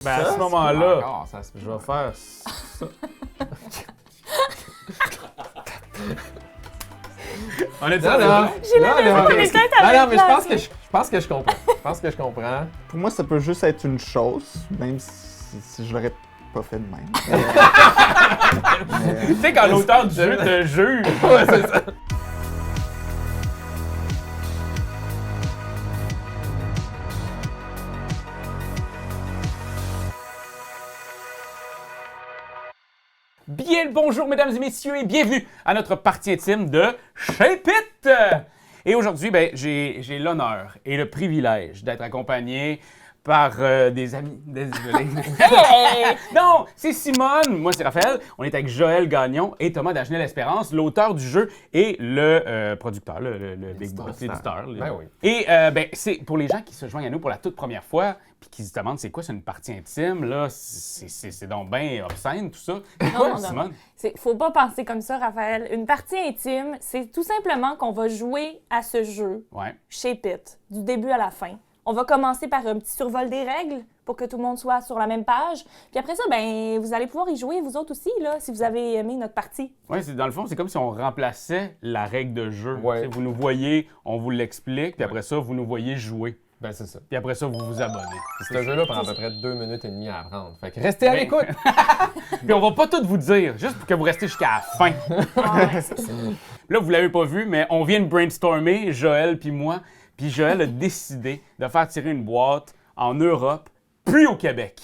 Ben, à ce moment-là, je vais faire ça. on a dit J'ai l'impression qu'on est peut-être avec mais je pense que je comprends. Je pense que je comprends. Pour moi, ça peut juste être une chose, même si je l'aurais pas fait de même. Tu sais, quand l'auteur du jeu te juge. Ouais, c'est ça. Bien le bonjour, mesdames et messieurs, et bienvenue à notre partie intime de Shape It! Et aujourd'hui, j'ai l'honneur et le privilège d'être accompagné par des amis. Désolé. Hey! Non, c'est Simone, moi c'est Raphaël. On est avec Joël Gagnon et Thomas Dagenais-Espérance, l'auteur du jeu et le producteur, le big boss, l'éditeur. Ben oui. Et c'est pour les gens qui se joignent à nous pour la toute première fois puis qui se demandent c'est quoi, c'est une partie intime, là, c'est donc bien obscène tout ça. C'est quoi, Simone? Faut pas penser comme ça, Raphaël. Une partie intime, c'est tout simplement qu'on va jouer à ce jeu, Ouais. Shape It, du début à la fin. On va commencer par un petit survol des règles pour que tout le monde soit sur la même page. Puis après ça, vous allez pouvoir y jouer, vous autres aussi, là, si vous avez aimé notre partie. Oui, dans le fond, c'est comme si on remplaçait la règle de jeu. Ouais. Tu sais, vous nous voyez, on vous l'explique, puis après ça, vous nous voyez jouer. Ben, c'est ça. Puis après ça, vous vous abonnez. Puis ce jeu-là prend à peu près 2 minutes et demie à apprendre. Fait que restez à l'écoute! Puis on va pas tout vous dire, juste pour que vous restiez jusqu'à la fin. Là, vous l'avez pas vu, mais on vient de brainstormer, Joël puis moi. Puis Joël a décidé de faire tirer une boîte en Europe, puis au Québec.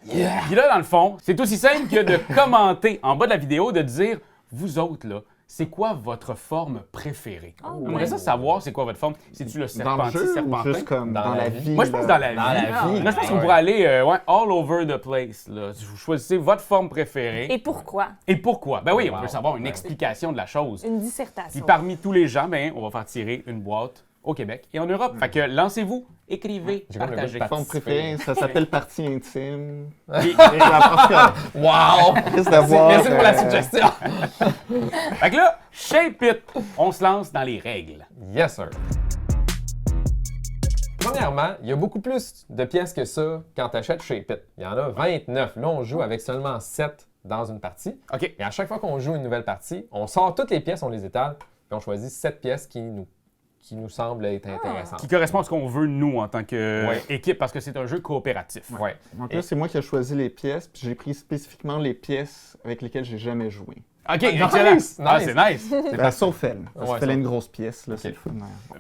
Yeah! Puis là, dans le fond, c'est aussi simple que de commenter en bas de la vidéo, de dire, vous autres, là, c'est quoi votre forme préférée? Oh, J'aimerais ça savoir c'est quoi votre forme. C'est-tu le Dans le serpentis, jeu ou serpentin? juste comme dans la vie? Moi, je pense là? dans la vie. Dans la vie. Là, je pense qu'on Ouais. pourrait aller all over the place. Là. Vous choisissez votre forme préférée. Et pourquoi? Et pourquoi? Ben oui, on Wow. veut savoir une Ouais. explication de la chose. Une Puis dissertation. parmi tous les gens, on va faire tirer une boîte au Québec et en Europe. Fait que lancez-vous, écrivez, J'ai comme le partagez. goût de Forme préférée, ça s'appelle partie intime. Puis- Et en tout cas, Wow! risque d'avoir, Merci pour la suggestion! Fait que là, shape it! On se lance dans les règles. Yes, sir. Premièrement, il y a beaucoup plus de pièces que ça quand tu achètes Shape It. Il y en a 29. Là, on joue avec seulement 7 dans une partie. OK. Et à chaque fois qu'on joue une nouvelle partie, on sort toutes les pièces, on les étale, puis on choisit 7 pièces qui nous semblent être intéressantes. Qui correspond à ce qu'on veut, nous, en tant Ouais. qu'équipe, parce que c'est un jeu coopératif. Ouais. Donc là, c'est moi qui ai choisi les pièces, puis j'ai pris spécifiquement les pièces avec lesquelles j'ai jamais joué. OK, nice, excellent. nice. Ah, c'est nice. Sauf elle. Parce Ouais, qu'elle ça. est une grosse pièce, là, c'est le fun.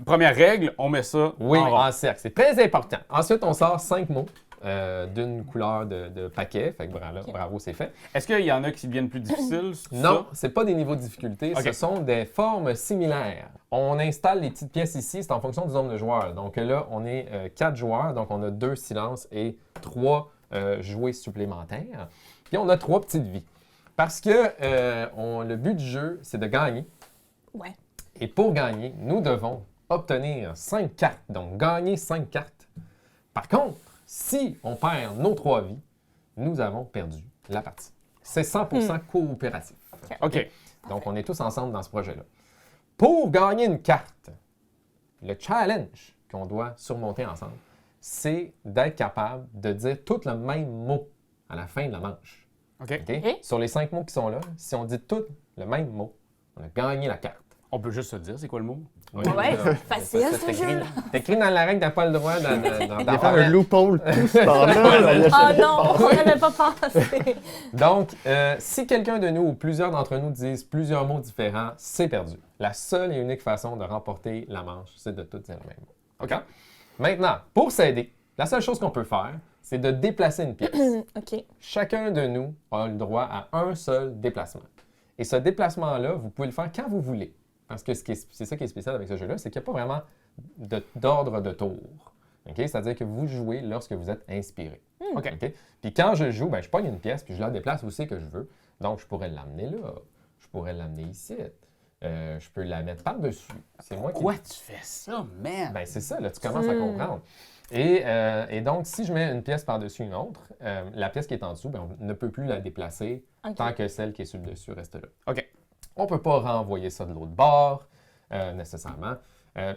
Première règle, on met ça Oui, en rond. en cercle. C'est très important. Ensuite, on sort 5 mots d'une couleur de paquet. Fait que bravo, c'est fait. Est-ce qu'il y en a qui deviennent plus difficiles? Non, c'est pas des niveaux de difficulté, Ok. ce sont des formes similaires. On installe les petites pièces ici, c'est en fonction du nombre de joueurs. Donc là, on est 4 joueurs, donc on a 2 silences et 3 jouets supplémentaires. Puis on a 3 petites vies. Parce que le but du jeu, c'est de gagner. Ouais. Et pour gagner, nous devons obtenir 5 cartes, donc gagner 5 cartes. Par contre, si on perd nos 3 vies, nous avons perdu la partie. C'est 100% coopératif. OK. Donc, on est tous ensemble dans ce projet-là. Pour gagner une carte, le challenge qu'on doit surmonter ensemble, c'est d'être capable de dire tout le même mot à la fin de la manche. OK. OK? Ok. Sur les 5 mots qui sont là, si on dit tout le même mot, on a gagné la carte. On peut juste se dire, c'est quoi le mot? Ouais, facile, Ça, ce c'est écrit- jeu. c'est écrit dans la règle, t'as pas le droit Il a fait un d'en loophole tout ce temps-là. Il a Oh non, on n'avait pas pensé. Donc, si quelqu'un de nous ou plusieurs d'entre nous disent plusieurs mots différents, c'est perdu. La seule et unique façon de remporter la manche, c'est de tout dire le même mot. OK? Maintenant, pour s'aider, la seule chose qu'on peut faire, c'est de déplacer une pièce. OK. Chacun de nous a le droit à un seul déplacement. Et ce déplacement-là, vous pouvez le faire quand vous voulez. Parce que c'est ça qui est spécial avec ce jeu-là, c'est qu'il n'y a pas vraiment d'ordre de tour. OK? C'est-à-dire que vous jouez lorsque vous êtes inspiré. OK. OK? Puis quand je joue, je pogne une pièce puis je la déplace où c'est que je veux. Donc, je pourrais l'amener là. Je pourrais l'amener ici. Je peux la mettre par-dessus. C'est moi qui... Pourquoi tu fais ça, man? Ben, c'est ça, là, tu commences à comprendre. Et donc, si je mets une pièce par-dessus une autre, la pièce qui est en dessous, on ne peut plus la déplacer OK. tant que celle qui est sur le dessus reste là. OK. On ne peut pas renvoyer ça de l'autre bord, nécessairement.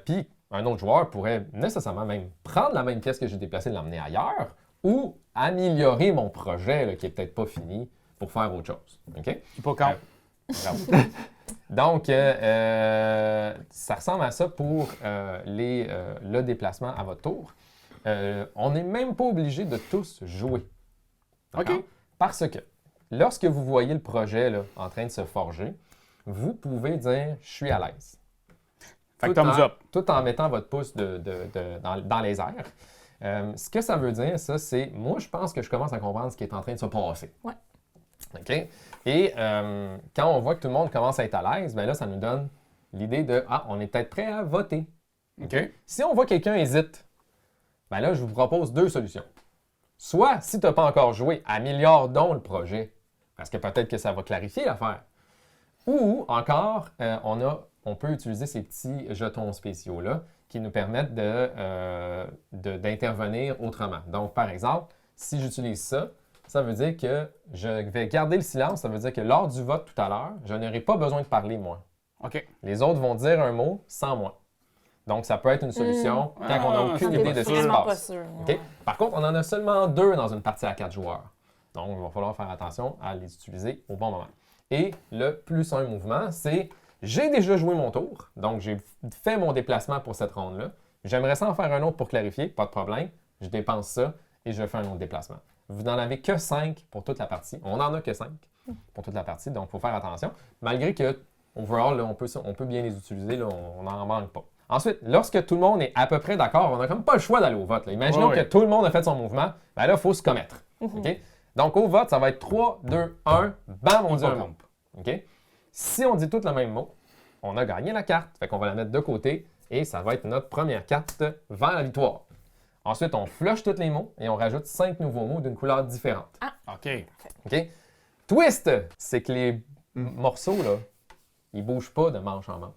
Puis, un autre joueur pourrait nécessairement même prendre la même pièce que j'ai déplacée et l'emmener ailleurs, ou améliorer mon projet là, qui est peut-être pas fini pour faire autre chose. OK? Hippocampe. Bravo. Donc, ça ressemble à ça pour le déplacement à votre tour. On n'est même pas obligé de tous jouer. D'accord? OK. Parce que lorsque vous voyez le projet là, en train de se forger, vous pouvez dire « je suis à l'aise ». Fait que thumbs up. Tout en mettant votre pouce dans les airs. Ce que ça veut dire, ça, c'est moi, je pense que je commence à comprendre ce qui est en train de se passer. Ouais. OK? Et quand on voit que tout le monde commence à être à l'aise, bien là, ça nous donne l'idée de « ah, on est peut-être prêt à voter ». OK. Si on voit quelqu'un hésite, bien là, je vous propose 2 solutions. Soit, si tu n'as pas encore joué, améliore donc le projet, parce que peut-être que ça va clarifier l'affaire. Ou encore, on peut utiliser ces petits jetons spéciaux-là qui nous permettent d'intervenir autrement. Donc, par exemple, si j'utilise ça, ça veut dire que je vais garder le silence. Ça veut dire que lors du vote tout à l'heure, je n'aurai pas besoin de parler, moi. OK. Les autres vont dire un mot sans moi. Donc, ça peut être une solution quand on n'a aucune ça, idée de ce qui se Vraiment pas passe. sûr. OK? Ouais. Par contre, on en a seulement 2 dans une partie à 4 joueurs. Donc, il va falloir faire attention à les utiliser au bon moment. Et le plus un mouvement, c'est j'ai déjà joué mon tour, donc j'ai fait mon déplacement pour cette ronde-là. J'aimerais ça en faire un autre pour clarifier, pas de problème. Je dépense ça et je fais un autre déplacement. Vous n'en avez que 5 pour toute la partie. On n'en a que 5 pour toute la partie, donc il faut faire attention. Malgré que, overall, là, on peut bien les utiliser, là, on n'en manque pas. Ensuite, lorsque tout le monde est à peu près d'accord, on n'a comme pas le choix d'aller au vote. Là. Imaginons que tout le monde a fait son mouvement, bien là, il faut se commettre. OK? Donc, au vote, ça va être 3, 2, 1, bam, on dit un mot. OK? Si on dit tout le même mot, on a gagné la carte. Fait qu'on va la mettre de côté et ça va être notre première carte vers la victoire. Ensuite, on flush tous les mots et on rajoute 5 nouveaux mots d'une couleur différente. OK. OK? Twist, c'est que les morceaux, là, ils bougent pas de manche en manche.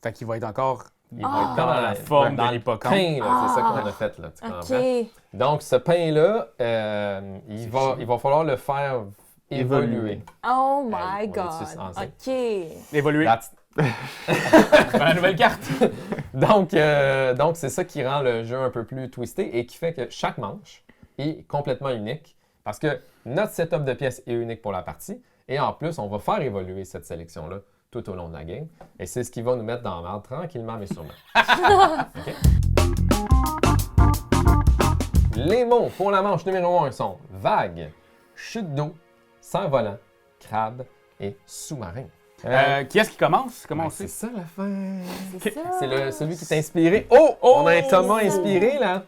Fait qu'il va être encore Ils vont être dans la forme dans de le l'hippocampe. pain, là, c'est ça qu'on a fait. Là, tu comprends? OK. Donc, ce pain-là, il va falloir le faire évoluer. Oh on my est God. tous ensemble. OK. Évoluer. That's- Dans la nouvelle carte. Donc, c'est ça qui rend le jeu un peu plus twisté et qui fait que chaque manche est complètement unique parce que notre setup de pièces est unique pour la partie et en plus, on va faire évoluer cette sélection-là tout au long de la game et c'est ce qui va nous mettre dans l'ordre tranquillement mais sûrement. OK? Les mots pour la manche numéro 1 sont vague, chute d'eau, cerf-volant, crabe et sous-marin. Qui est-ce qui commence? Comment on C'est sait? ça la fin. C'est ça. C'est celui qui est inspiré. Oh! On a un Thomas inspiré, là.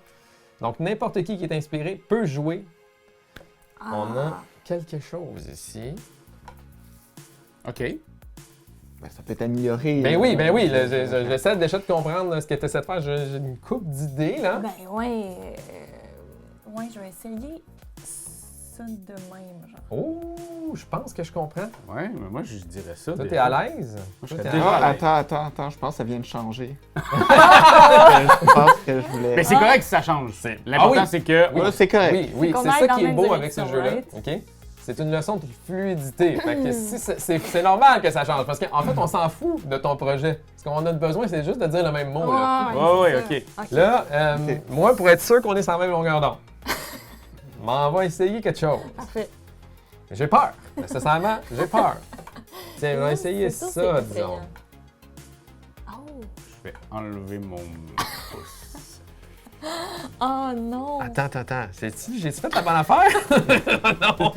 Donc, n'importe qui est inspiré peut jouer. Ah. On a quelque chose ici. OK. Ben, ça peut être amélioré. Ben oui. J'essaie déjà de comprendre là, ce que tu essaies de faire. J'ai une couple d'idées, là. Ben ouais. Ouais, je vais essayer ça de même, genre. Oh! Je pense que je comprends. Ouais, mais moi, je dirais ça. Toi, t'es déjà. à l'aise? je Toi, serais t'es déjà à à l'aise. l'aise. Attends, je pense que ça vient de changer. Je pense que je voulais... Mais c'est correct si ça change. L'important, oui. c'est que... Oui. Ouais, c'est correct. Oui, qu'on c'est aille ça dans qui la est même beau avec ce direction, jeu-là. right? OK? C'est une leçon de fluidité. Fait que si c'est normal que ça change. Parce qu'en fait, on s'en fout de ton projet. Ce qu'on a besoin, c'est juste de dire le même mot. Là. Ouais, c'est OK. ça. Là, Ok. moi, pour être sûr qu'on est sur la même longueur d'onde, m'en va essayer quelque chose. Parfait. J'ai peur. Nécessairement, j'ai peur. Tiens, on va essayer C'est ça, c'est disons. effrayant. Oh. Je vais enlever mon pouce. Oh non. Attends. J'ai-tu fait la bonne affaire? Non.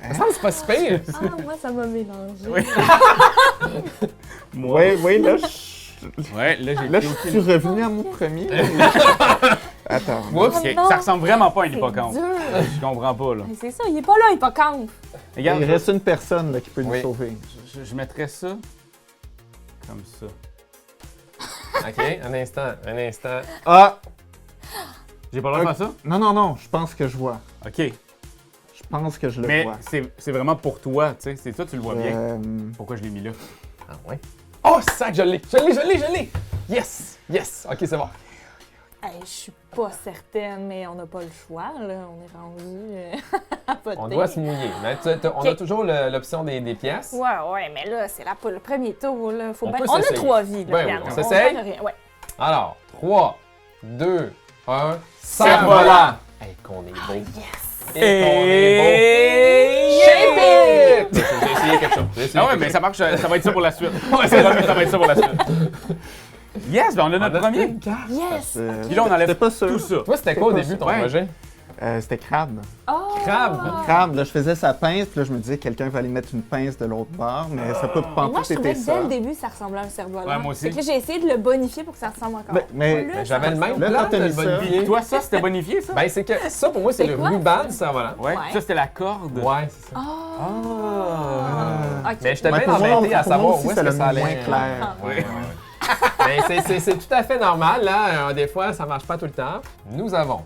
Ça semble que c'est pas si pire. Ah, moi, ça m'a mélangé. Oui. Oui, là, Ouais, là, j'ai là, je suis revenu à mon premier. Attends. Oups. OK. non. Ça ressemble vraiment pas à un C'est hippocampe. dur. Je comprends pas, là. Mais c'est ça, il est pas là, hippocampe. Regarde, Il reste une personne là, qui peut nous Oui. sauver. je mettrais ça comme ça. OK, un instant. Ah! J'ai pas le droit de faire ça? Non, je pense que je vois. OK. Je pense que je le Mais vois. c'est vraiment pour toi, tu sais. C'est ça, tu le vois bien. Pourquoi je l'ai mis là? Ah ouais? Oh, sac, je l'ai! Yes! Ok, c'est bon. Hey, je suis pas certaine, mais on n'a pas le choix, là. On est rendu à voter. On doit se mouiller. Mais on a toujours l'option des pièces. Ouais, mais là, c'est là pour le premier tour, là. Faut On bien... peut On a s'essayer. 3 vies, là. Ben oui, regarde, on s'essaye? perd rien. Ouais. Alors, 3, 2, 1, Cerf-volant! Hey, qu'on est beau. Yes! Et qu'on est Shape beau. J'ai essayé quelque chose. J'ai essayé Ah ouais, quelque mais chose. ça marche, ça va être ça pour la suite. Ouais, c'est vrai, ça va être ça pour la suite. Yes, ben on a notre On a premier. une carte. Yes! Puis là, on enlève J'étais pas sûr. tout ça. Toi, c'était quoi au pas début ton Ouais. projet? C'était crabe. Oh! Crabe. Crabe, là, je faisais sa pince, puis là, je me disais, quelqu'un va aller mettre une pince de l'autre bord, mais ça peut pas Mais moi, je trouvais été que dès ça. le début, ça ressemblait à un cerf-volant. Ouais, moi aussi. Fait que là, j'ai essayé de le bonifier pour que ça ressemble encore. Mais Mais j'avais le même Là, plan quand t'as de le mis ça- bonifier. Toi, ça, c'était bonifié, ça? Ben, c'est que ça, pour moi, c'est C'est le quoi, ruban ça? du cerf-volant. Ouais. Ouais. Ça, c'était la corde. Ouais, c'est ça. Ah. Ok. Mais j'étais Ouais, bien pour moi, embêté à pour moi savoir aussi, où est-ce ça que l'a ça allait. moins clair. Oui. Mais c'est tout à fait normal, là. Des fois, ça marche pas tout le temps. Nous avons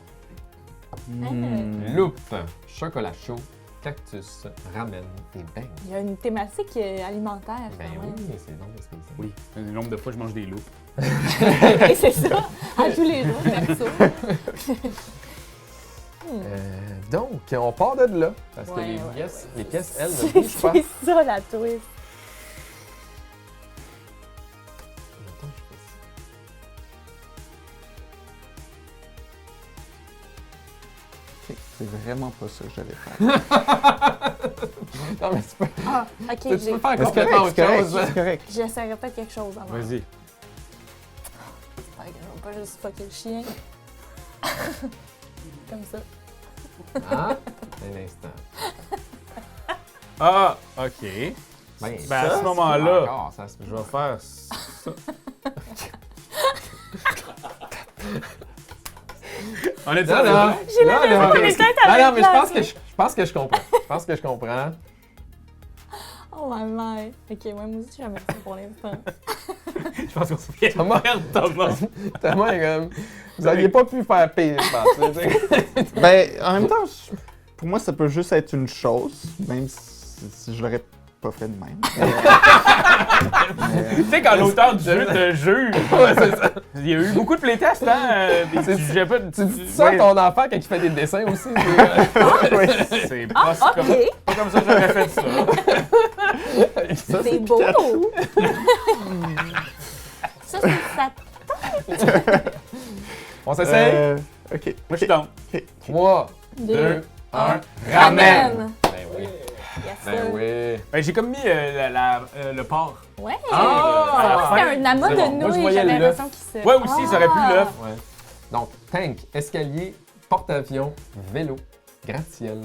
loupe, chocolat chaud, cactus, ramen et beignes. Il y a une thématique alimentaire, Ben quand même. oui, c'est donc spécial. Oui, le nombre de fois je mange des loupes. Et c'est ça, à tous les jours, perso. Donc, on part de là. Parce que Ouais, les ouais, pièces, ouais, les c'est pièces, elles, ne C'est bougent pas. ça, la twist. Ok, c'est vraiment pas ça que j'allais faire. Non, mais tu peux, Ah, ok, tu peux j'ai- faire Mais c'est complètement correct, c'est autre correct, chose. hein. c'est correct. j'essaierai peut-être quelque chose avant. Vas-y. Fait que je vais pas juste fucker le chien. Comme ça. Ah, un instant. Ah, OK. Ben, Ben, à ce ça, moment-là, encore, ça se je vais faire ça. On est Non, non. J'ai l'impression que les têtes avaient Non, mais je pense placé. je pense que je comprends. Je pense que je comprends. Oh my my. Ok, ouais, moi aussi, j'aimerais ça pour l'instant. Je pense qu'on se fait Thomas. merde, Thomas. Tellement comme. Vous n'auriez pas pu faire pire, je pense. tu sais. Ben, en même temps, pour moi, ça peut juste être une chose, même si je l'aurais pas fait de même. Tu sais, quand l'auteur du jeu te juge, il y a eu beaucoup de playtests, hein? C'est- Tu jugeais pas. Tu dis ça à ouais, ton enfant quand il fait des dessins aussi. C'est Ah, pas, ok. pas comme ça que j'aurais fait ça. C'est beau. Ça, c'est ça. On s'essaye? Ok. Moi, je suis dans. 3, 2, 2, 1. Ramen. Ben oui. Yes, Ben sir. oui. Ben, j'ai comme mis le porc. Ouais. à la fin, C'est un amas c'est de bon. Moi, je nouilles, voyais j'avais le l'impression qu'il se... Ouais, aussi, ça aurait pu l'œuf. Ouais. Donc, tank, escalier, porte-avions, vélo, gratte-ciel.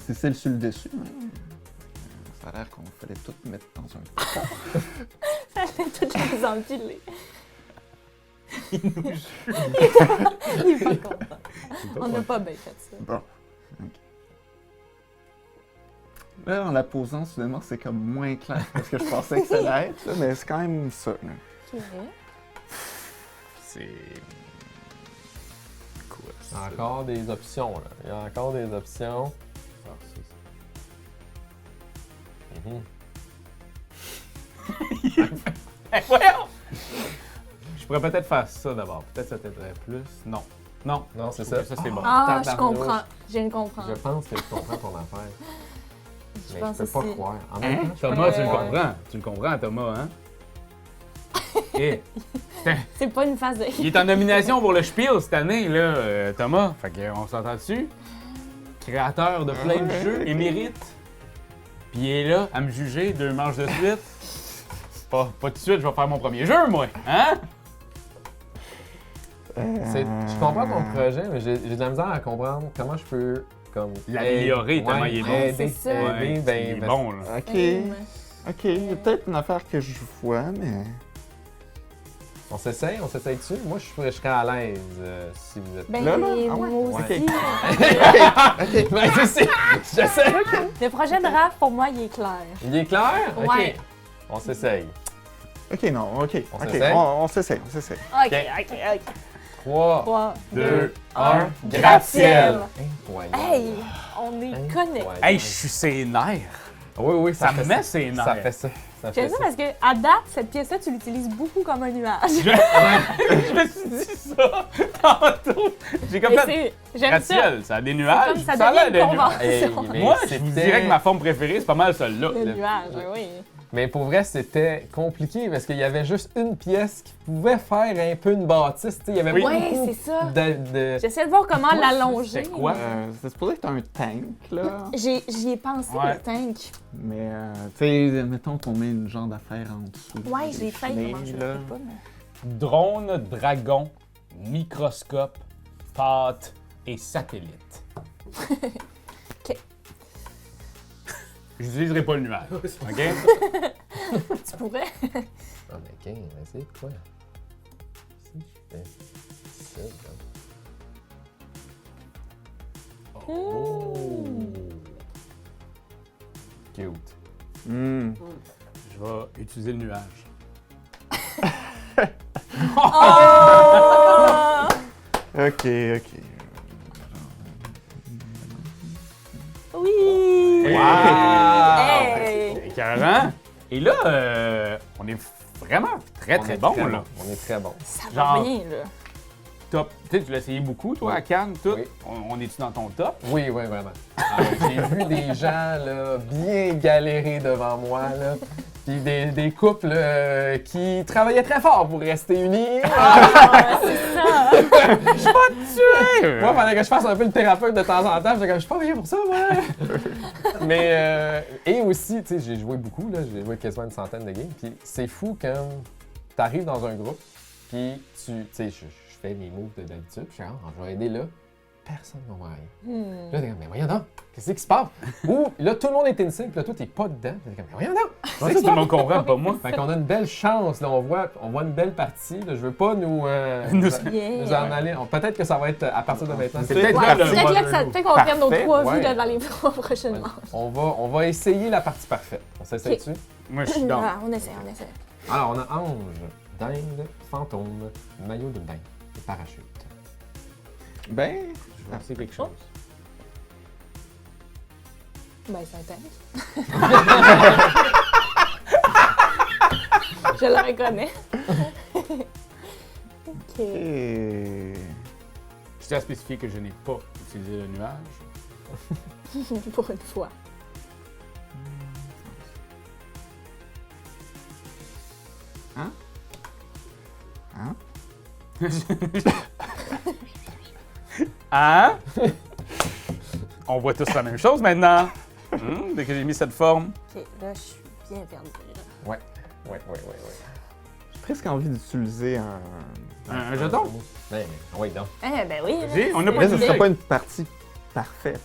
C'est celle sur le dessus. hein. Ça a l'air qu'on fallait tout mettre dans un pot. Ça fait toutes les empiler. Il est pas content. On n'a pas bien fait ça. Bon. Ok. Là, en la posant, soudainement, c'est comme moins clair que ce que je pensais que ça allait être, là, mais c'est quand même ça. Là. Ok. C'est. Quoi ça? Encore des options, là. Il y a encore des options. Mhm. Voyons! Je pourrais peut-être faire ça d'abord. Peut-être ça t'aiderait plus. Non. Non. Non, c'est Je ça. trouve que ça, c'est bon. Ah, je tabarnouche. comprends. Je viens de comprendre. Je pense que je comprends ton affaire. Je Mais pense je peux pas aussi. croire. En même temps, je peux Thomas, pas tu le croire. comprends. Tu le comprends, Thomas, hein? Eh, C'est pas une phase de... il est en nomination pour le Spiel cette année, là, Thomas. Fait qu'on s'entend dessus. Créateur de plein de jeux, émérite. Puis il est là à me juger 2 manches de suite. Pas tout de suite, je vais faire mon premier jeu, moi. Hein? Je comprends ton projet, mais j'ai de la misère à comprendre comment je peux comme L'améliorer tellement il est bon. aider, C'est ça. aider, Ouais, ben, il est ben, bon, là. Ok. Ok, il y a peut-être une affaire que je vois, mais. on s'essaye dessus. Moi, je serais à l'aise si vous êtes. Ben, Là, là? Ah moi ouais? aussi. Ok, ben, je sais. Le projet de Raph, pour moi, il est clair. Il est clair? Ok. Ouais. On s'essaye. Ok, non, ok. On Ok, s'essaye? on s'essaye, on s'essaye. OK, OK. 3, 3, 2, 1, 1. gratte-ciel. Incroyable. Hey, on est connectés. Incroyable. Hey, je suis ses nerfs. Oui, oui, Ça fait me met ses nerfs. Ça fait ça. Ça fait J'aime ça ça. parce que à date, cette pièce-là, tu l'utilises beaucoup comme un nuage. Je me suis dit ça tantôt. J'ai comme Mais fait. j'aime ça. Gratte-ciel, ça a des nuages. Comme ça a l'air devient de une nuages. convention. Hey, mais Moi, je vous c'était- dirais que ma forme préférée, c'est pas mal celle-là. Le nuage, oui. Mais pour vrai, c'était compliqué parce qu'il y avait juste une pièce qui pouvait faire un peu une bâtisse. Tu sais, il y avait Oui. pas Ouais, beaucoup c'est ça. de... J'essaie de voir comment l'allonger. C'est quoi? C'est supposé être un tank, là. J'y ai pensé, Ouais. le tank. Mais, tu sais, mettons qu'on met une genre d'affaire en dessous. Ouais, j'ai fait Mais, comment je le là, fais pas, mais... Drone, dragon, microscope, pâte et satellite. OK. J'utiliserai pas le nuage, OK? Tu pourrais? Ah, mais OK, mais c'est quoi? Si je fais ça, là. Oh! Cute. Hmm. Je vais utiliser le nuage. Oh! Ok, ok. Oui! Wow! Hey! Écœurant. Et là, on est vraiment très, On très est bon, très là. On est très bon. Ça Genre- va bien, là. Top. Tu sais, tu l'as essayé beaucoup, toi, Oui. à Cannes, tout. Oui. On est-tu dans ton top? Oui, oui, vraiment. Ah, j'ai vu des gens là, bien galérer devant moi, là. Puis des couples qui travaillaient très fort pour rester unis. Ah, c'est ça! Moi, fallait que je fasse un peu le thérapeute de temps en temps. J'étais comme, je suis pas payé pour ça, moi. Mais, et aussi, tu sais, j'ai joué beaucoup, là. J'ai joué quasiment une centaine de games. Puis c'est fou quand t'arrives dans un groupe, puis tu sais, je fais mes moves d'habitude, puis je suis comme, ah, je vais aider là. Personne ne voit rien. Là, t'es comme, mais voyons donc, qu'est-ce qui se passe? Ou là, tout le monde est insane, puis là, toi, t'es pas dedans. T'es comme, mais voyons donc! Ça, tout le monde comprend, pas moi. Fait qu'on a une belle chance, là, on voit une belle partie. Là, je veux pas nous Yeah. nous en aller. Peut-être que ça va être à partir de maintenant. C'est peut-être Ouais, là, c'est le peut-être là que ça- peut-être qu'on va perdre nos Parfait. 3 Ouais. vues là, dans les 3 prochaines manches. On va essayer la partie parfaite. On s'essaie Ok. dessus? Moi, je suis dans. Ah, on essaie, on essaie. Alors, on a ange, dinde, fantôme, maillot de bain et parachute. Ben, Je vais essayer quelque chose. Ben, c'est un tank. Je le reconnais. OK. et... Je tiens à spécifier que je n'ai pas utilisé le nuage. Pour une fois. Hein? On voit tous la même chose maintenant. Dès que j'ai mis cette forme. OK, là, je suis bien perdue. là. Ouais. j'ai presque envie d'utiliser un... Un jeton? Ben oui, donc. Eh, ben oui. là, Vas-y, on a c'est pas Là, dit- ce serait pas une partie parfaite.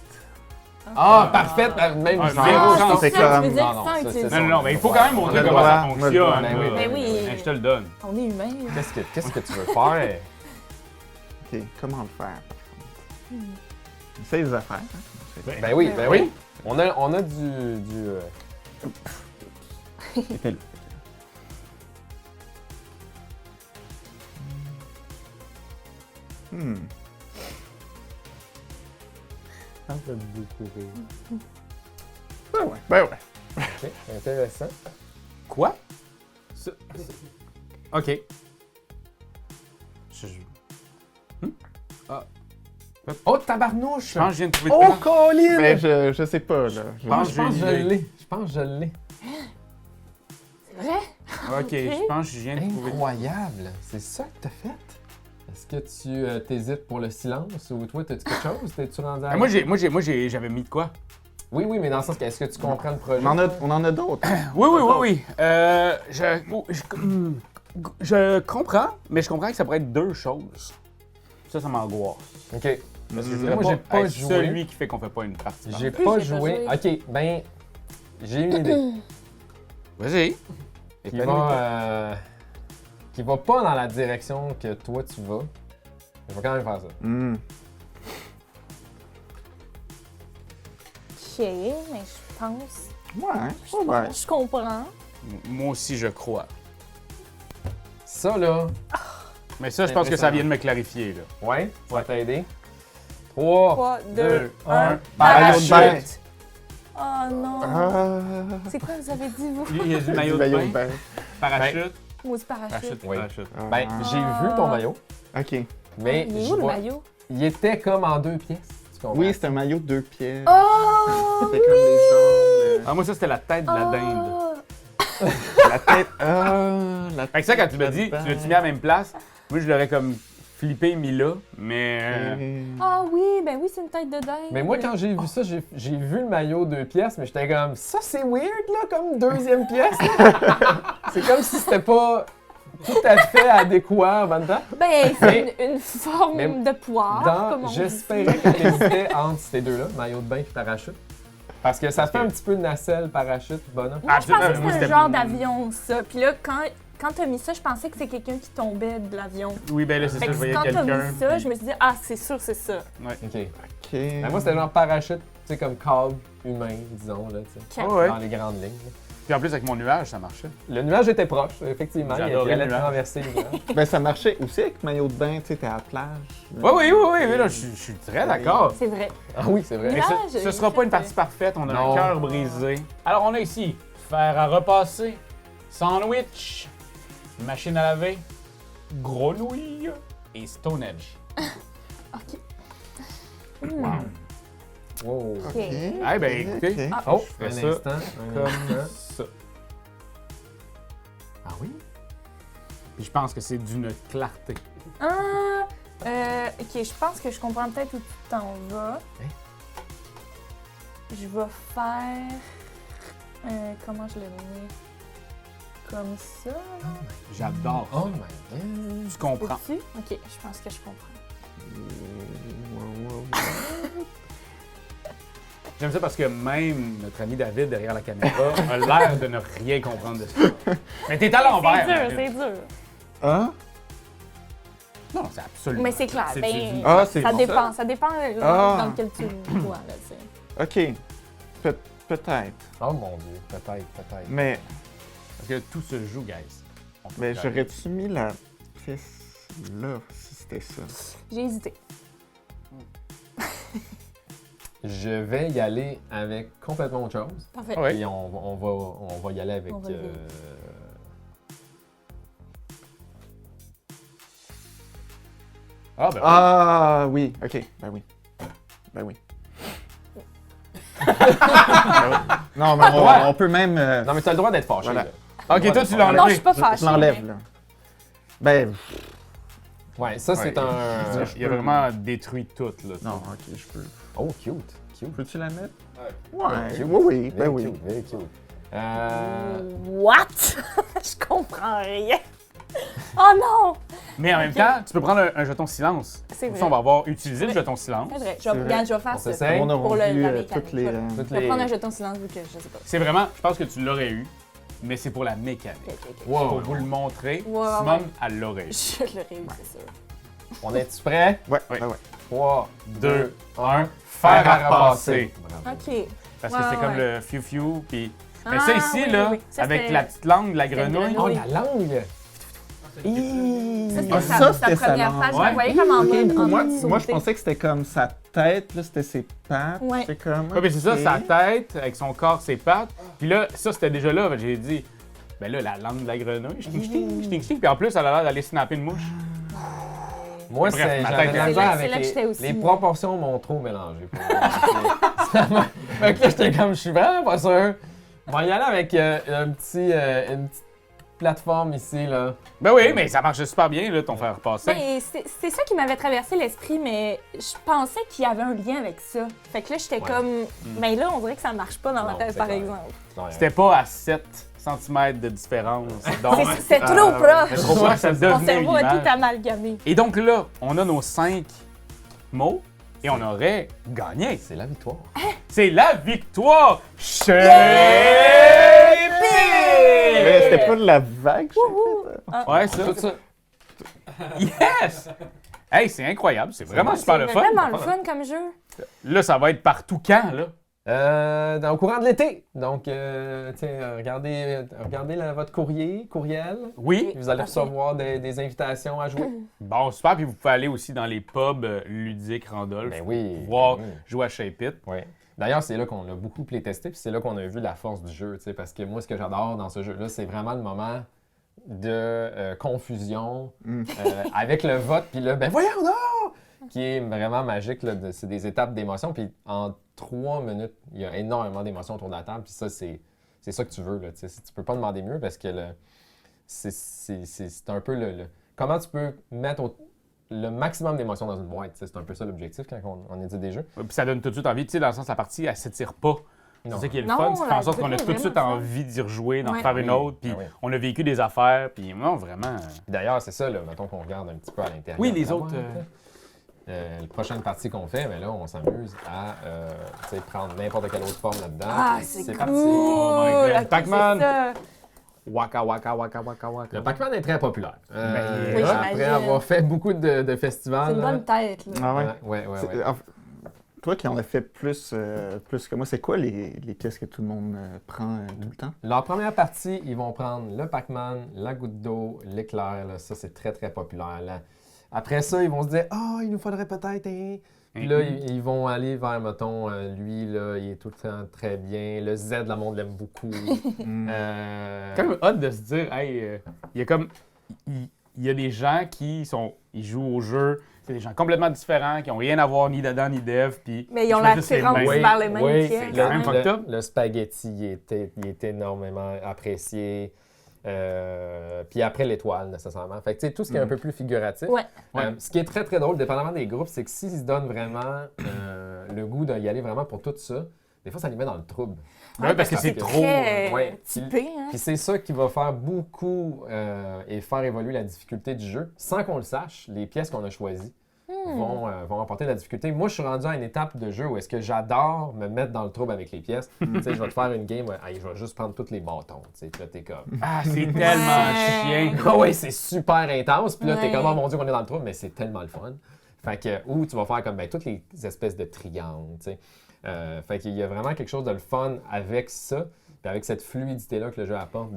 Ah, parfait! Même Ah, zéro zéro Ah, chance. c'est c'est ça, comme- tu veux dire Non, non, sans ça, utiliser. c'est Non, non, mais il faut quand même montrer On a le comment droit, ça on a le fonctionne. droit. Ben oui, là. ben oui. Ben, je te le donne. On est humain. là. Qu'est-ce que tu veux faire? Ok, comment le faire, par contre? Essaye les affaires. Hein? Ben oui, ben oui. On a du Hmm. Ça fait beaucoup rire. Ben ouais, ben ouais. OK, intéressant. Quoi? OK. Je Oh, tabarnouche! pense que je viens de trouver de Oh, quoi. Colin! Ben, je sais pas, là. pense je pense que je j'ai une idée. l'ai. Je pense que je l'ai. C'est vrai? OK, je pense que je viens de trouver. Incroyable! C'est ça que t'as fait? Est-ce que tu t'hésites pour le silence ou toi, t'as-tu quelque chose? T'es-tu rendu à... Ah, j'avais mis de quoi? Oui, oui, mais dans le sens que est-ce que tu comprends le projet? On en a d'autres. Oui. Je comprends, mais je comprends que ça pourrait être deux choses. Ça m'angoisse. OK. Parce que je Moi, voudrais j'ai pas être joué. celui qui fait qu'on fait pas une partie. J'ai plus, pas j'ai pas joué. joué. OK, ben, j'ai une idée Vas-y. qui va pas dans la direction que toi tu vas. Je vais quand même faire ça. Hmm. OK, mais je pense... Ouais. Je comprends. Moi aussi, je crois. Ça, là, Mais ça, je pense que ça vient de me clarifier, là. ouais, ça va t'aider. 3, 3, 2, 2, 1. 1, Parachute. parachute. Oh non! Ah, C'est quoi vous avez dit, vous? Lui, il y a du maillot de maillot bain. de bain. Parachute. Moi aussi, parachute. Parachute. Oui. Parachute. Ben, Ah. j'ai vu ton maillot, Ok. mais Il est je où, le vois- maillot? il était comme en 2 pièces. Tu comprends? Oui, c'est un maillot de 2 pièces. Oh! C'était comme les jambes. Ah, moi, ça, c'était la tête de la dinde. La tête. La Fait que ça, quand tu m'as dit, là-dedans. tu l'as-tu mis à la même place? Moi, je l'aurais comme flippé, mis là, mais... Ah oui, ben oui, c'est une tête de dingue. Mais moi, quand j'ai vu ça, j'ai vu le maillot 2 pièces, mais j'étais comme, ça c'est weird, là, comme deuxième pièce. Là. C'est comme si c'était pas tout à fait adéquat en même temps. Ben, c'est une forme Mais de poire, comme on dit. J'espérais qu'elle hésitait entre ces deux-là, maillot de bain et parachute. Parce que ça fait un petit peu nacelle, parachute, bonhomme. Moi, je pensais que Moi, c'était un c'était- genre d'avion, ça. Puis là, quand t'as mis ça, je pensais que c'est quelqu'un qui tombait de l'avion. Oui, ben là, c'est Fait ça, que je voyais quand t'as quelqu'un. mis ça, puis- je me suis dit, ah, c'est sûr, c'est ça. OK. Ok. Ben, moi, c'était genre parachute, tu sais, comme câble humain, disons, là, tu sais. Ah ouais. Dans les grandes lignes. là. Puis en plus, avec mon nuage, ça marchait. Le nuage était proche, effectivement. Il J'adorais allait le nuage. traverser le nuage. Ben, ça marchait aussi avec maillot de bain, tu sais, t'es à la plage. Oui, mais là, je suis très d'accord. C'est vrai. Ah oui, c'est vrai. Mais Nuage, ce sera pas une partie parfaite, on a Non. un cœur brisé. Alors, on a ici fer à repasser, sandwich, machine à laver, grenouille et Stone Edge. OK. Wow. OK. Eh ben, écoutez. Ah. Oh, Je un fais ça instant. Un Comme instant. ça. Ah oui? Puis je pense que c'est d'une clarté. Ah, OK, je pense que je comprends peut-être où tu t'en vas. Hein? Je vais faire... comment je le mets? Comme ça? J'adore. Oh my god. Tu comprends. Peux-tu? OK, je pense que je comprends. J'aime ça parce que même notre ami David derrière la caméra a l'air de ne rien comprendre de ça. Mais t'es à l'envers. C'est dur, David. c'est dur. Ah? Non, c'est absolument. Mais c'est clair. C'est Ben, du- Ah, c'est ça bon, dépend. Ça dépend Ah. dans lequel tu le vois, là, tu sais. Ok. Peut-être. Oh mon dieu, peut-être. Mais, Parce que tout se joue, guys. On peut mais faire. j'aurais-tu mis la pièce là, si c'était ça? J'ai hésité. Je vais y aller avec complètement autre chose. Parfait. Ouais. Et on va y aller avec. On va le vivre. Ah, ben Ah, oui. Ok. Ben oui. Ben oui. Non, mais on peut même. Non, mais tu as le droit d'être fâché. Voilà. là. oui. Ok, toi, tu l'as Non, je enlevé. suis pas Je fâchée. l'enlève, mais- là. Ben. Ouais, ça, c'est Ouais. un. Il a vraiment détruit tout, là. Non, ok, je peux. Oh, cute. Cute. Peux-tu la mettre? Ouais. Ouais. Oui, ben Very oui. cute, very cute. What? Je comprends rien. Oh non! Mais en même temps, tu peux prendre un jeton silence. C'est Comme vrai. ça, on va avoir utilisé le jeton silence. C'est vrai. C'est vrai. Regarde, je vais faire On ça. s'essaye. On a Pour le- vu la mécanique. toutes les. Toutes Je vais les- prendre un jeton silence vu que je sais pas. C'est vraiment, je pense que tu l'aurais eu, mais c'est pour la mécanique. Ok, ok, ok. Wow. Pour vous le montrer, Ouais, Simone, ouais. elle l'aurait eu. Je l'aurais eu, c'est sûr. On est-tu prêt? Ouais, Oui. ben ouais. 3, 2, 1, fer à repasser. Bravo. OK. Parce que Ouais, c'est comme ouais. le fiu-fiu, puis... Mais Ah, ça ici, oui, là, oui, oui. Ça, avec c'était- la petite langue de la une grenouille... Oh, grenouille. la langue! Ça, c'était Ah, sa, ça, sa c'était sa première langue. page. Ouais. Vous voyez comme en Ok, mode en moi, mode moi, je sauté. pensais que c'était comme sa tête, là, c'était ses pattes. Ouais. J'étais comme. Oui, mais c'est ça, ok. sa tête, avec son corps, ses pattes. Puis là, ça, c'était déjà là. J'ai dit, ben là, la langue de la grenouille, ch'ting. Puis en plus, elle a l'air d'aller snapper une mouche. Moi, Bref, c'est- ma j'avais tête de la est- misère C'est avec là que j'étais aussi, les moi. proportions m'ont trop mélangé. pour moi. Fait que là, j'étais comme, je suis vraiment pas sûr. On va y aller avec une petite plateforme ici, là. Ben oui, mais ça marche super bien, là, ton fer repasser. Ben, c'est ça qui m'avait traversé l'esprit, mais je pensais qu'il y avait un lien avec ça. Fait que là, j'étais Ouais. comme. Mais là, on dirait que ça marche pas dans ma Non, tête, c'est par clair. exemple. Non, C'était pas à 7 cm de différence. Donc, C'est trop proche. c'est trop proche, ça Mon devenait une cerveau a tout image. amalgamé. Et donc là, on a nos 5 mots et on aurait gagné. c'est la victoire. C'est la victoire! Mais Shaped! c'était pas de la vague, je sais Ouais, ça. Tout ça. Yes! Hey, c'est incroyable, c'est vraiment super le C'est fun. vraiment le fun comme jeu. Là, ça va être partout quand, là? Au courant de l'été. Donc, regardez votre courriel. Oui. Vous allez Parfait. recevoir des invitations à jouer. Bon, super. Puis vous pouvez aller aussi dans les pubs ludiques Randolph. Ben oui. Voir ben oui. jouer à Shape It. Oui. D'ailleurs, c'est là qu'on a beaucoup playtesté, puis c'est là qu'on a vu la force du jeu, tu sais, parce que moi, ce que j'adore dans ce jeu-là, c'est vraiment le moment de confusion avec le vote, puis là, ben voyons donc! Qui est vraiment magique, là, c'est des étapes d'émotion, puis en 3 minutes, il y a énormément d'émotions autour de la table, puis ça, c'est c'est ça que tu veux. Là, tu peux pas demander mieux parce que c'est un peu comment tu peux mettre le maximum d'émotions dans une boîte. C'est un peu ça l'objectif quand on édite des jeux. Puis ça donne tout de suite envie, tu sais, dans le sens, la partie, elle s'étire pas. C'est ça qui est le Non, fun, c'est fait en sorte la qu'on a tout de suite vraiment envie d'y rejouer, d'en Ouais. faire une autre, puis oui. on a vécu des affaires, puis non, vraiment... D'ailleurs, c'est ça, là, mettons qu'on regarde un petit peu à l'intérieur. Oui, de les la autres, boîte, la prochaine partie qu'on fait, mais là, on s'amuse à prendre n'importe quelle autre forme là-dedans. Ah, Puis c'est cool! parti. Oh my God. Ok, Pac-Man. c'est ça. Waka, waka, waka, waka, waka. Le Pac-Man est très populaire. Ben, oui, après j'imagine. avoir fait beaucoup de festivals. C'est une là. bonne tête, là. Ah ouais. Ouais. C'est- Toi qui en as fait plus que moi, c'est quoi les pièces que tout le monde prend tout le temps? Leur première partie, ils vont prendre le Pac-Man, la goutte d'eau, l'éclair. Là, ça, c'est très, très populaire. Là. Après ça, ils vont se dire « Ah, il nous faudrait peut-être un... » Puis là, ils vont aller vers, mettons, lui, là, il est tout le temps très bien. Le Z, le monde l'aime beaucoup. C'est quand même hot de se dire, hey, il y a comme... Il y a des gens qui ils jouent au jeu, c'est des gens complètement différents, qui n'ont rien à voir ni dedans ni dev, puis... Mais ils ont je choisissent les l'attirance mêmes. vers les mêmes oui, pièces. c'est quand même fucked up. Le spaghetti, il est énormément apprécié. Puis après l'étoile, nécessairement. Fait que, tu sais, tout ce qui est un peu plus figuratif. Ouais. Ce qui est très, très drôle, dépendamment des groupes, c'est que s'ils se donnent vraiment le goût d'y aller vraiment pour tout ça, des fois, ça les met dans le trouble. Ouais, parce que c'est trop... Très ouais. typé, hein? Puis c'est ça qui va faire beaucoup et faire évoluer la difficulté du jeu. Sans qu'on le sache, les pièces qu'on a choisies vont apporter de la difficulté. Moi, je suis rendu à une étape de jeu où est-ce que j'adore me mettre dans le trouble avec les pièces. Tu sais, je vais te faire une game, je vais juste prendre tous les bâtons. Tu sais, puis là, t'es comme... Ah, c'est tellement chien! Ah ouais, c'est super intense. Puis là, t'es Ouais. comme, oh mon Dieu, qu'on est dans le trouble, mais c'est tellement le fun. Fait que, ou tu vas faire comme, toutes les espèces de triangles, tu sais. Fait qu'il y a vraiment quelque chose de le fun avec ça. Puis avec cette fluidité-là que le jeu apporte,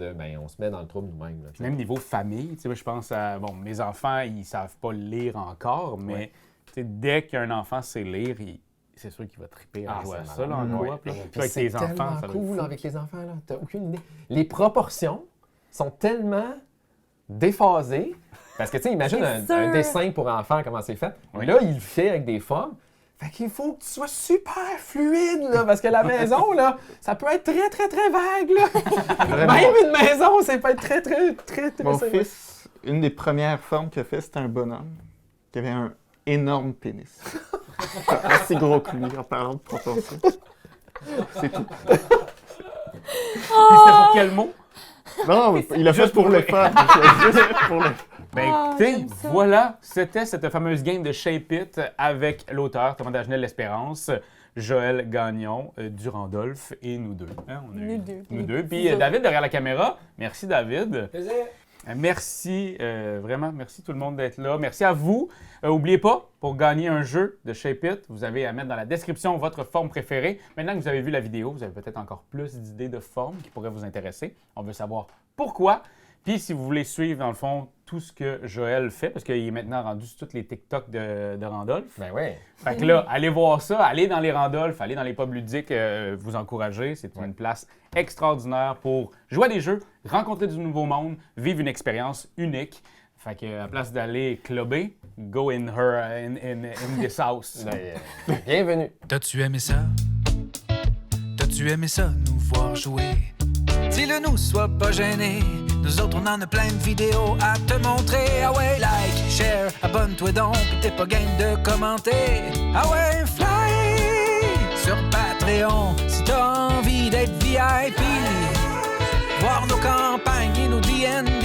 on se met dans le trouble nous-mêmes. là, tu sais. Même niveau famille, tu sais, moi, je pense à... Bon, mes enfants, ils savent pas lire encore, mais Ouais. tu sais, dès qu'un enfant sait lire, c'est sûr qu'il va triper à jouer à ça, là, en Ouais. coop, là. Puis Puis avec c'est tes enfants, tellement ça va être cool fou. avec les enfants, là. T'as aucune idée. Les proportions sont tellement déphasées. Parce que, tu sais, imagine C'est un sûr. dessin pour enfants, comment c'est fait. Oui. Là, il le fait avec des formes. Fait qu'il faut que tu sois super fluide, là, parce que la maison, là, ça peut être très, très, très vague, là. Même une maison, ça peut être très, très, très, très... Mon très- fils, une des premières formes qu'il a fait, c'était un bonhomme qui avait un énorme pénis. Assez gros que lui en parlant de proportion. C'est tout. Puis c'était pour quel mot? Non, mais il a fait Juste pour pour le lui. fun. Juste pour le... Ben Ah, écoutez, j'aime ça. voilà, c'était cette fameuse game de Shape It avec l'auteur Thomas Dagenais l'Espérance, Joël Gagnon, Durandolph et nous deux. Hein, on a Nous eu- deux. Nous Les deux. Puis petits David derrière la caméra. Merci David. Plaisir. Merci, vraiment, merci tout le monde d'être là. Merci à vous. N'oubliez pas, pour gagner un jeu de Shape It, vous avez à mettre dans la description votre forme préférée. Maintenant que vous avez vu la vidéo, vous avez peut-être encore plus d'idées de formes qui pourraient vous intéresser. On veut savoir pourquoi. Puis si vous voulez suivre, dans le fond, tout ce que Joël fait, parce qu'il est maintenant rendu sur tous les TikTok de Randolph. Ben oui. Fait que là, allez voir ça, allez dans les Randolph, allez dans les pubs ludiques, vous encourager. C'est une place extraordinaire pour jouer à des jeux, rencontrer du nouveau monde, vivre une expérience unique. Fait que à place d'aller clubber, go in this house. Ben, bienvenue. T'as-tu aimé ça? T'as-tu aimé ça, nous voir jouer? Dis-le nous, sois pas gêné. Nous autres, on en a plein de vidéos à te montrer. Ah ouais, like, share, abonne-toi donc, pis t'es pas game de commenter. Ah ouais, fly sur Patreon, si t'as envie d'être VIP. Voir nos campagnes et nos D&D